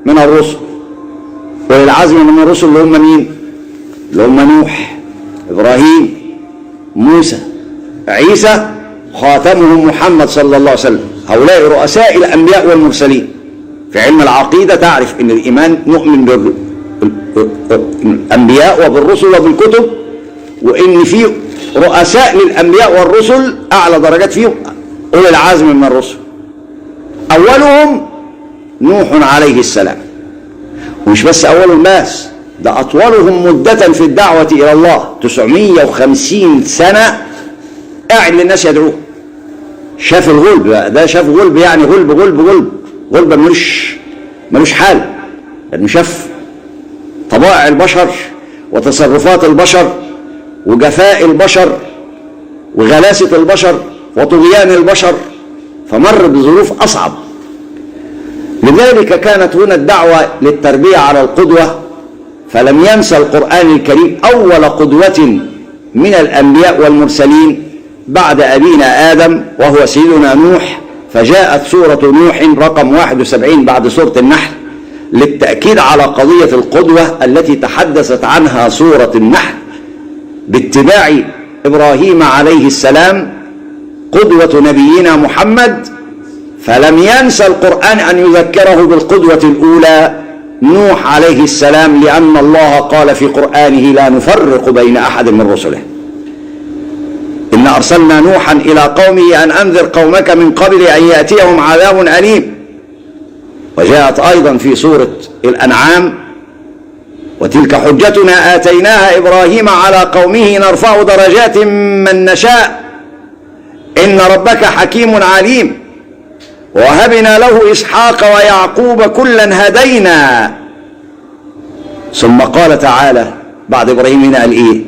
من الرسل. أولي العزم من الرسل اللي هم مين؟ اللي هم نوح، إبراهيم، موسى، عيسى، خاتمهم محمد صلى الله عليه وسلم. هؤلاء رؤساء الأنبياء والمرسلين. في علم العقيدة تعرف أن الإيمان نؤمن بالأنبياء وبالرسل وبالكتب، وأن في رؤساء للأنبياء والرسل أعلى درجات فيهم أولي العزم من الرسل. أولهم نوح عليه السلام، ومش بس أولهم بس، ده أطولهم مدة في الدعوة إلى الله، 950 سنة قاعد للناس يدعوه. شاف الغلب، ده شاف غلب، يعني غلب ملوش حال، لأنه شاف طبائع البشر وتصرفات البشر وجفاء البشر وغلاسة البشر وطغيان البشر، فمر بظروف أصعب. لذلك كانت هنا الدعوة للتربية على القدوة، فلم ينسى القرآن الكريم أول قدوة من الأنبياء والمرسلين بعد أبينا آدم وهو سيدنا نوح، فجاءت سورة نوح رقم 71 بعد سورة النحل للتأكيد على قضية القدوة التي تحدثت عنها سورة النحل باتباع إبراهيم عليه السلام قدوة نبينا محمد. فلم ينسى القرآن أن يذكره بالقدوة الأولى نوح عليه السلام، لأن الله قال في قرآنه: لا نفرق بين أحد من رسله، إن أرسلنا نوحا إلى قومه أن أنذر قومك من قبل أن يأتيهم عذاب أليم. وجاءت أيضا في سورة الأنعام: وتلك حجتنا آتيناها إبراهيم على قومه نرفع درجات من نشاء إن ربك حكيم عليم. ووهبنا له إسحاق ويعقوب كلا هدينا. ثم قال تعالى بعد إبراهيم هنا قال إيه؟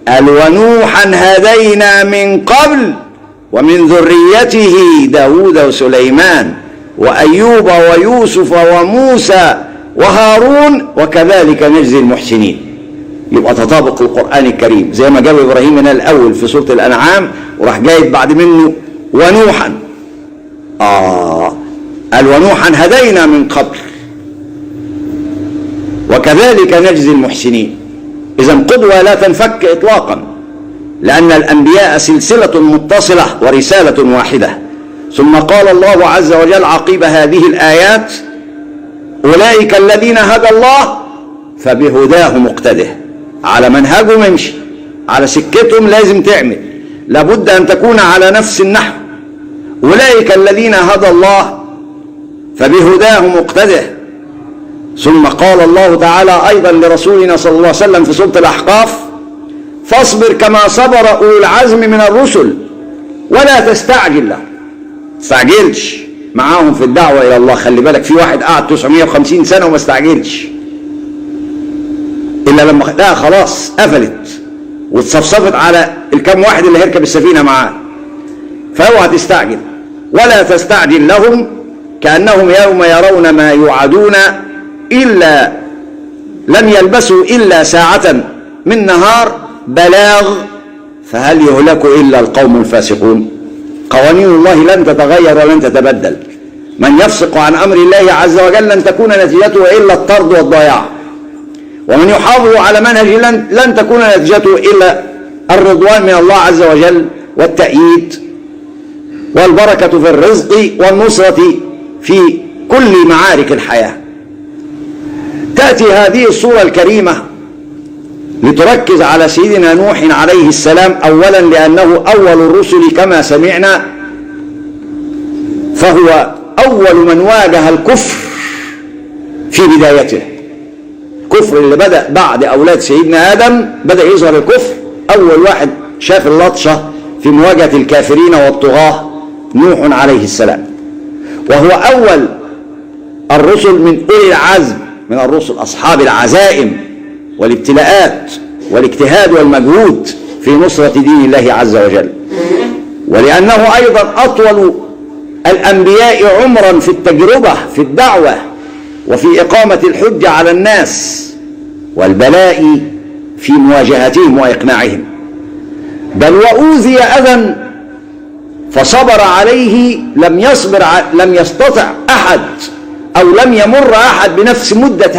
قال: ونوحا هدينا من قبل ومن ذريته داود وسليمان وأيوب ويوسف وموسى وهارون وكذلك نجزي المحسنين. يبقى تطابق القرآن الكريم زي ما جاب إبراهيم هنا الأول في سورة الأنعام، وراح جايب بعد منه ونوحا. قال: ونوحا هدينا من قبل وكذلك نجزي المحسنين. إذن قدوة لا تنفك إطلاقا، لأن الأنبياء سلسلة متصلة ورسالة واحدة. ثم قال الله عز وجل عقيب هذه الآيات: أولئك الذين هدى الله فبهداه مقتده. على منهجهم امشي، على سكتهم لازم تعمل، لابد أن تكون على نفس النحو. أولئك الذين هدى الله فبهداه مقتده. ثم قال الله تعالى أيضا لرسولنا صلى الله عليه وسلم في سورة الأحقاف: فاصبر كما صبر أولو العزم من الرسل ولا تستعجل له. تستعجلش معاهم في الدعوة إلى الله. خلي بالك، في واحد قعد 950 سنة وما استعجلش، إلا لما لا خلاص قفلت واتصفصفت على الكم واحد اللي هيركب السفينة معاه. فاوعى تستعجل، ولا تستعجل لهم كأنهم يوم يرون ما يوعدون إلا لم يلبسوا إلا ساعة من نهار بلاغ فهل يهلك إلا القوم الفاسقون. قوانين الله لن تتغير ولن تتبدل. من يفسق عن أمر الله عز وجل لن تكون نتيجته إلا الطرد والضياع، ومن يحافظ على منهج لن تكون نتيجته إلا الرضوان من الله عز وجل والتأييد والبركة في الرزق والنصرة في كل معارك الحياة. تأتي هذه السورة الكريمة لتركز على سيدنا نوح عليه السلام، أولا لأنه أول الرسل كما سمعنا، فهو أول من واجه الكفر في بدايته. الكفر اللي بدأ بعد أولاد سيدنا آدم بدأ يظهر الكفر، أول واحد شاف اللطشة في مواجهة الكافرين والطغاة نوح عليه السلام، وهو أول الرسل من أولي العزم من الرسل، أصحاب العزائم والابتلاءات والاجتهاد والمجهود في نصرة دين الله عز وجل. ولأنه أيضا أطول الأنبياء عمرا في التجربة في الدعوة وفي إقامة الحجة على الناس والبلاء في مواجهتهم وإقناعهم، بل وأوذي أذى فصبر عليه لم يستطع أحد أو لم يمر أحد بنفس مدة